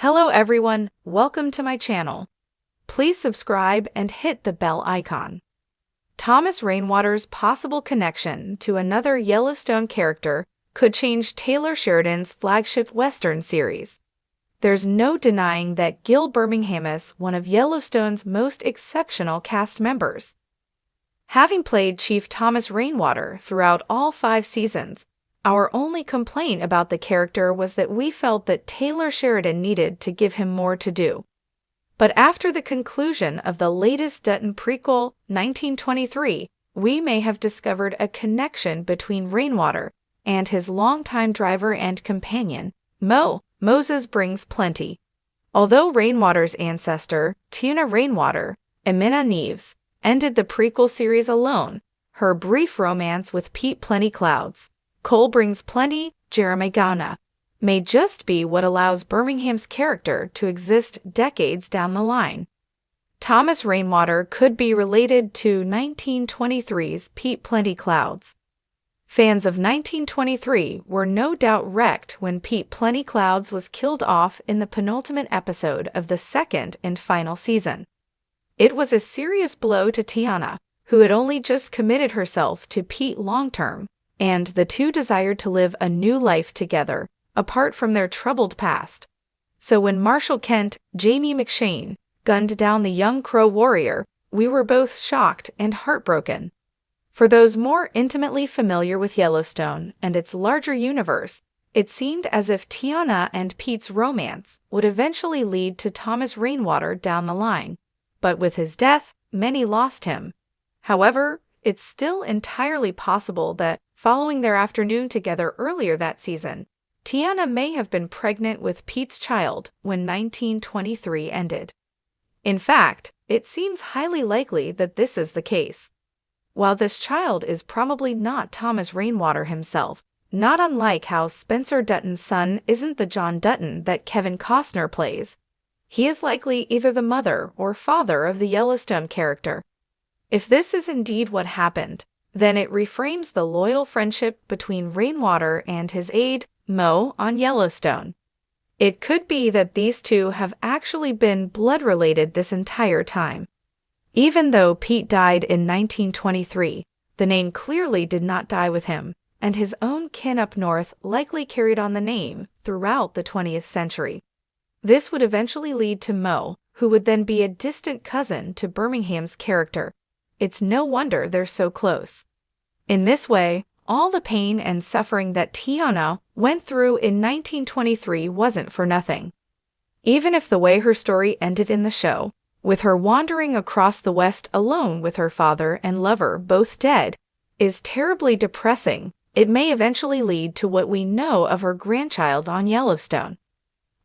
Hello everyone, welcome to my channel. Please subscribe and hit the bell icon. Thomas Rainwater's possible connection to another Yellowstone character could change Taylor Sheridan's flagship Western series. There's no denying that Gil Birmingham is one of Yellowstone's most exceptional cast members. Having played Chief Thomas Rainwater throughout all 5 seasons, our only complaint about the character was that we felt that Taylor Sheridan needed to give him more to do. But after the conclusion of the latest Dutton prequel, 1923, we may have discovered a connection between Rainwater and his longtime driver and companion, Moses Brings Plenty. Although Rainwater's ancestor, Tiana Rainwater, Emina Neves, ended the prequel series alone, her brief romance with Pete Plenty Clouds, Cole Brings Plenty, Jeremy Ghana, may just be what allows Birmingham's character to exist decades down the line. Thomas Rainwater could be related to 1923's Pete Plenty Clouds. Fans of 1923 were no doubt wrecked when Pete Plenty Clouds was killed off in the penultimate episode of the second and final season. It was a serious blow to Tiana, who had only just committed herself to Pete long-term, and the two desired to live a new life together, apart from their troubled past. So when Marshall Kent, Jamie McShane, gunned down the young Crow warrior, we were both shocked and heartbroken. For those more intimately familiar with Yellowstone and its larger universe, it seemed as if Tiana and Pete's romance would eventually lead to Thomas Rainwater down the line. But with his death, many lost him. However, it's still entirely possible that, following their afternoon together earlier that season, Tiana may have been pregnant with Pete's child when 1923 ended. In fact, it seems highly likely that this is the case. While this child is probably not Thomas Rainwater himself, not unlike how Spencer Dutton's son isn't the John Dutton that Kevin Costner plays, he is likely either the mother or father of the Yellowstone character. If this is indeed what happened, then it reframes the loyal friendship between Rainwater and his aide, Mo, on Yellowstone. It could be that these two have actually been blood-related this entire time. Even though Pete died in 1923, the name clearly did not die with him, and his own kin up north likely carried on the name throughout the 20th century. This would eventually lead to Mo, who would then be a distant cousin to Birmingham's character. It's no wonder they're so close. In this way, all the pain and suffering that Tiana went through in 1923 wasn't for nothing. Even if the way her story ended in the show, with her wandering across the West alone with her father and lover both dead, is terribly depressing, it may eventually lead to what we know of her grandchild on Yellowstone.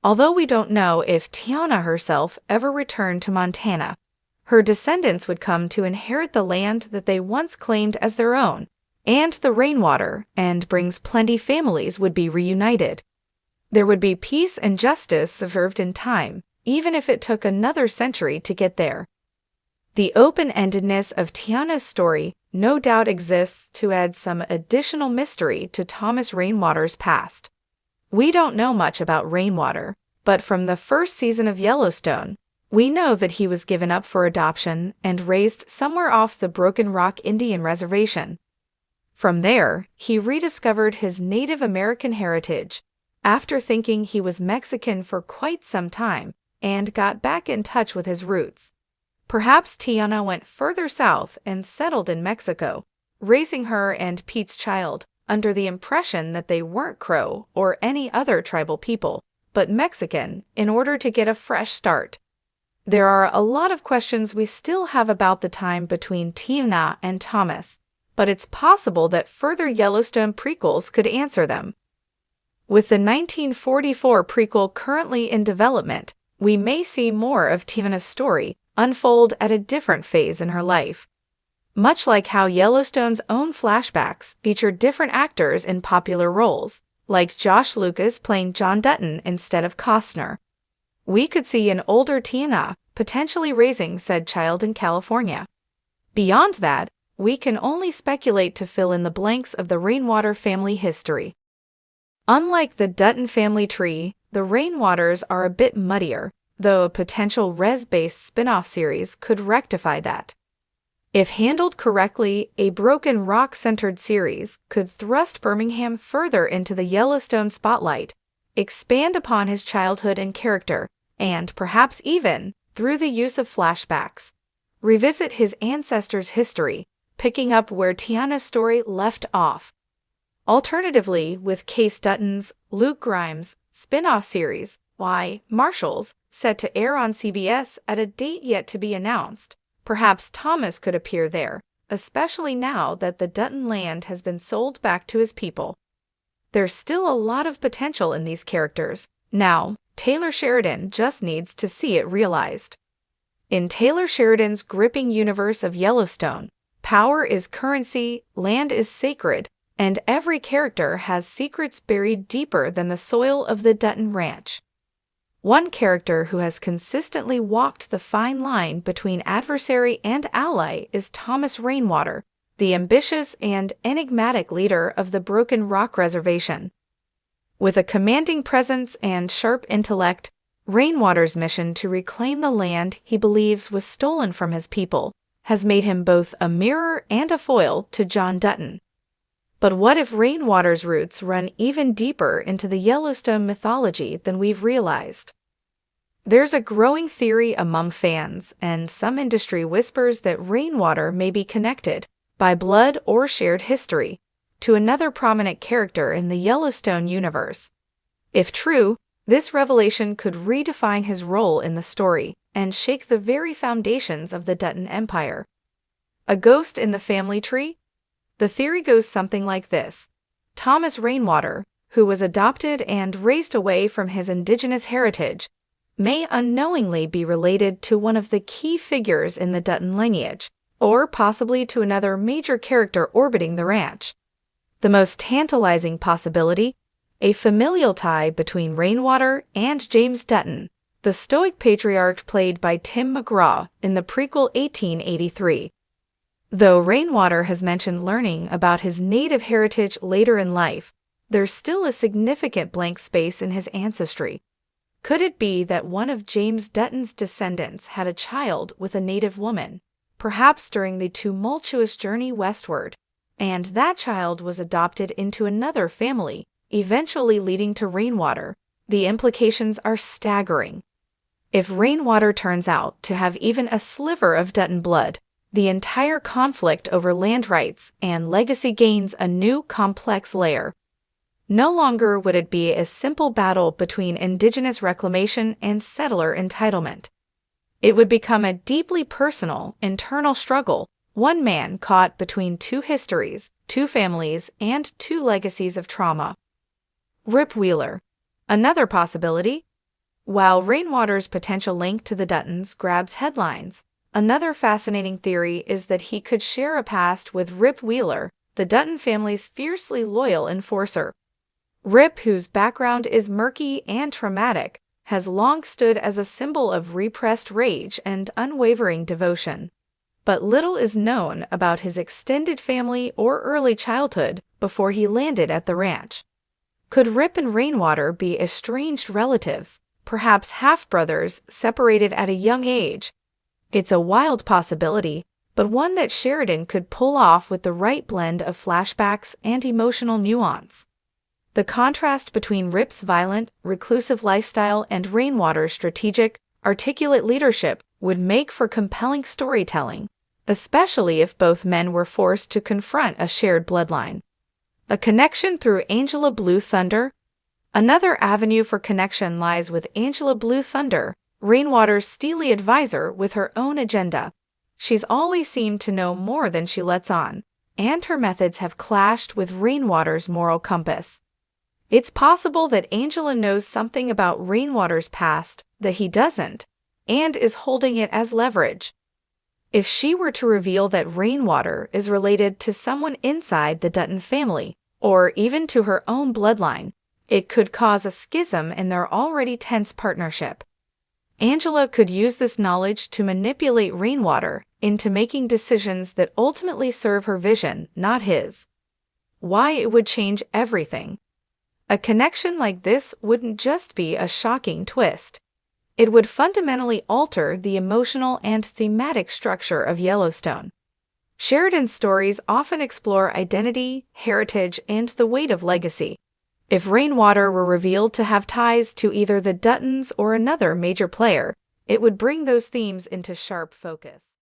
Although we don't know if Tiana herself ever returned to Montana, her descendants would come to inherit the land that they once claimed as their own, and the Rainwater and Brings Plenty families would be reunited. There would be peace and justice served in time, even if it took another century to get there. The open-endedness of Tiana's story no doubt exists to add some additional mystery to Thomas Rainwater's past. We don't know much about Rainwater, but from the first season of Yellowstone, we know that he was given up for adoption and raised somewhere off the Broken Rock Indian Reservation. From there, he rediscovered his Native American heritage, after thinking he was Mexican for quite some time, and got back in touch with his roots. Perhaps Tiana went further south and settled in Mexico, raising her and Pete's child under the impression that they weren't Crow or any other tribal people, but Mexican, in order to get a fresh start. There are a lot of questions we still have about the time between Tiana and Thomas, but it's possible that further Yellowstone prequels could answer them. With the 1944 prequel currently in development, we may see more of Tiana's story unfold at a different phase in her life. Much like how Yellowstone's own flashbacks feature different actors in popular roles, like Josh Lucas playing John Dutton instead of Costner. We could see an older Tiana potentially raising said child in California. Beyond that, we can only speculate to fill in the blanks of the Rainwater family history. Unlike the Dutton family tree, the Rainwaters are a bit muddier, though a potential res-based spin-off series could rectify that. If handled correctly, a Broken Rock-centered series could thrust Birmingham further into the Yellowstone spotlight, expand upon his childhood and character, and perhaps even, through the use of flashbacks, revisit his ancestors' history, picking up where Tiana's story left off. Alternatively, with Case Dutton's Luke Grimes spin-off series, Why, Marshals, set to air on CBS at a date yet to be announced, perhaps Thomas could appear there, especially now that the Dutton land has been sold back to his people. There's still a lot of potential in these characters. Now, Taylor Sheridan just needs to see it realized. In Taylor Sheridan's gripping universe of Yellowstone, power is currency, land is sacred, and every character has secrets buried deeper than the soil of the Dutton Ranch. One character who has consistently walked the fine line between adversary and ally is Thomas Rainwater, the ambitious and enigmatic leader of the Broken Rock Reservation. With a commanding presence and sharp intellect, Rainwater's mission to reclaim the land he believes was stolen from his people has made him both a mirror and a foil to John Dutton. But what if Rainwater's roots run even deeper into the Yellowstone mythology than we've realized? There's a growing theory among fans, and some industry whispers that Rainwater may be connected, by blood or shared history, to another prominent character in the Yellowstone universe. If true, this revelation could redefine his role in the story and shake the very foundations of the Dutton Empire. A ghost in the family tree? The theory goes something like this. Thomas Rainwater, who was adopted and raised away from his indigenous heritage, may unknowingly be related to one of the key figures in the Dutton lineage, or possibly to another major character orbiting the ranch. The most tantalizing possibility? A familial tie between Rainwater and James Dutton, the stoic patriarch played by Tim McGraw in the prequel 1883. Though Rainwater has mentioned learning about his native heritage later in life, there's still a significant blank space in his ancestry. Could it be that one of James Dutton's descendants had a child with a native woman, perhaps during the tumultuous journey westward, and that child was adopted into another family, eventually leading to Rainwater? The implications are staggering. If Rainwater turns out to have even a sliver of Dutton blood, the entire conflict over land rights and legacy gains a new complex layer. No longer would it be a simple battle between indigenous reclamation and settler entitlement. It would become a deeply personal, internal struggle, one man caught between two histories, two families, and two legacies of trauma. Rip Wheeler. Another possibility? While Rainwater's potential link to the Duttons grabs headlines, another fascinating theory is that he could share a past with Rip Wheeler, the Dutton family's fiercely loyal enforcer. Rip, whose background is murky and traumatic, has long stood as a symbol of repressed rage and unwavering devotion. But little is known about his extended family or early childhood before he landed at the ranch. Could Rip and Rainwater be estranged relatives, perhaps half-brothers separated at a young age? It's a wild possibility, but one that Sheridan could pull off with the right blend of flashbacks and emotional nuance. The contrast between Rip's violent, reclusive lifestyle and Rainwater's strategic, articulate leadership would make for compelling storytelling, especially if both men were forced to confront a shared bloodline. A connection through Angela Blue Thunder? Another avenue for connection lies with Angela Blue Thunder, Rainwater's steely advisor with her own agenda. She's always seemed to know more than she lets on, and her methods have clashed with Rainwater's moral compass. It's possible that Angela knows something about Rainwater's past that he doesn't, and is holding it as leverage. If she were to reveal that Rainwater is related to someone inside the Dutton family, or even to her own bloodline, it could cause a schism in their already tense partnership. Angela could use this knowledge to manipulate Rainwater into making decisions that ultimately serve her vision, not his. Why it would change everything. A connection like this wouldn't just be a shocking twist. It would fundamentally alter the emotional and thematic structure of Yellowstone. Sheridan's stories often explore identity, heritage, and the weight of legacy. If Rainwater were revealed to have ties to either the Duttons or another major player, it would bring those themes into sharp focus.